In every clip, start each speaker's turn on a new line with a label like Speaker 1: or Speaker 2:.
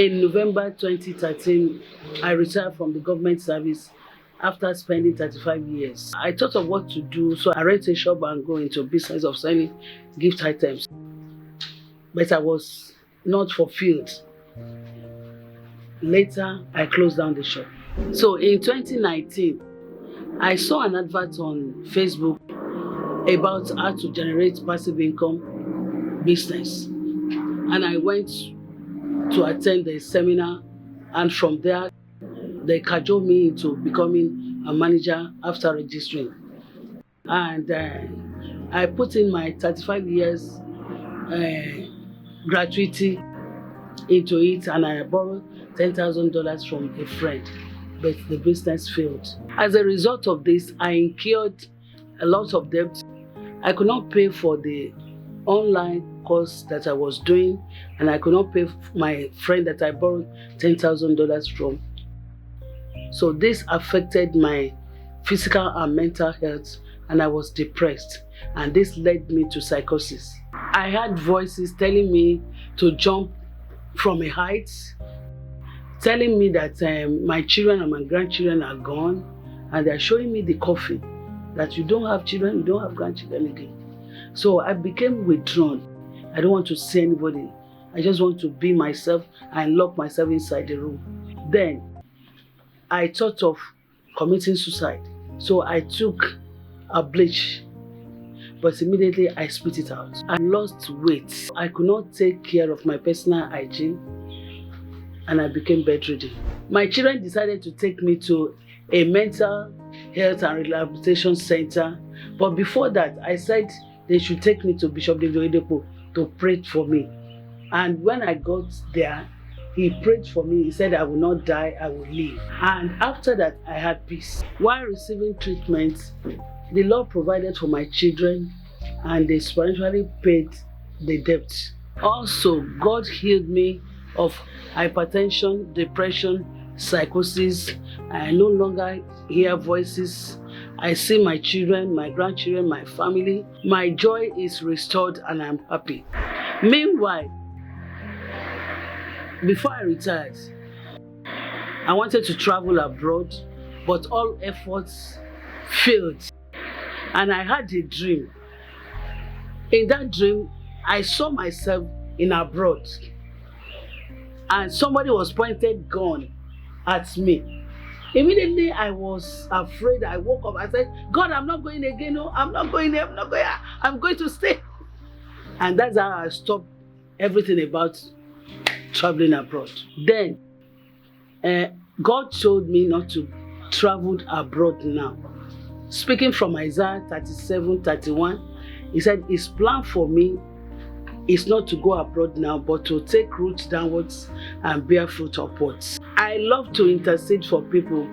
Speaker 1: In November 2013, I retired from the government service after spending 35 years. I thought of what to do, so I rented a shop and go into business of selling gift items. But I was not fulfilled. Later, I closed down the shop. So in 2019, I saw an advert on Facebook about how to generate passive income business. And I went to attend the seminar, and from there, they cajoled me into becoming a manager after registering. And I put in my 35 years gratuity into it, and I borrowed $10,000 from a friend, but the business failed. As a result of this, I incurred a lot of debt. I could not pay for the online course that I was doing, and I could not pay my friend that I borrowed $10,000 from. So this affected my physical and mental health, and I was depressed, and this led me to psychosis. I had voices telling me to jump from a height, telling me that my children and my grandchildren are gone, and they're showing me the coffin, that you don't have children, you don't have grandchildren again. So I became withdrawn. I don't want to see anybody. I just want to be myself and lock myself inside the room. Then I thought of committing suicide. So I took a bleach, but immediately I spit it out. I lost weight. I could not take care of my personal hygiene, and I became bedridden. My children decided to take me to a mental health and rehabilitation center. But before that, I said they should take me to Bishop David Oyedepo to pray for me. And when I got there, he prayed for me. He said, I will not die, I will live. And after that, I had peace. While receiving treatment, the Lord provided for my children, and they spiritually paid the debt. Also, God healed me of hypertension, depression, psychosis. I no longer hear voices. I see my children, my grandchildren, my family. My joy is restored, and I'm happy. Meanwhile, before I retired, I wanted to travel abroad, but all efforts failed. And I had a dream. In that dream, I saw myself in abroad, and somebody was pointed gun at me. Immediately, I was afraid. I woke up. I said, God, I'm not going again. No, I'm not going there. I'm not going. I'm going to stay. And that's how I stopped everything about traveling abroad. Then, God told me not to travel abroad now. Speaking from Isaiah 37:31, he said, his plan for me is not to go abroad now, but to take roots downwards and bear fruit upwards. I love to intercede for people,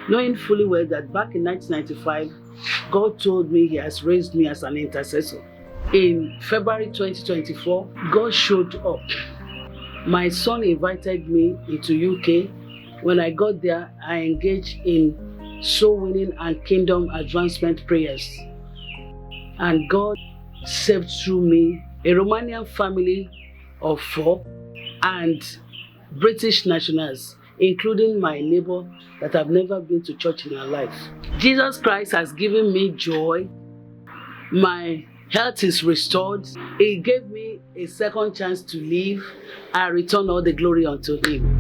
Speaker 1: knowing fully well that back in 1995, God told me he has raised me as an intercessor. In February 2024, God showed up. My son invited me into UK. When I got there, I engaged in soul winning and kingdom advancement prayers. And God saved through me a Romanian family of 4 and British nationals, including my neighbor that have never been to church in her life. Jesus Christ has given me joy. My health is restored. He gave me a second chance to live. I return all the glory unto him.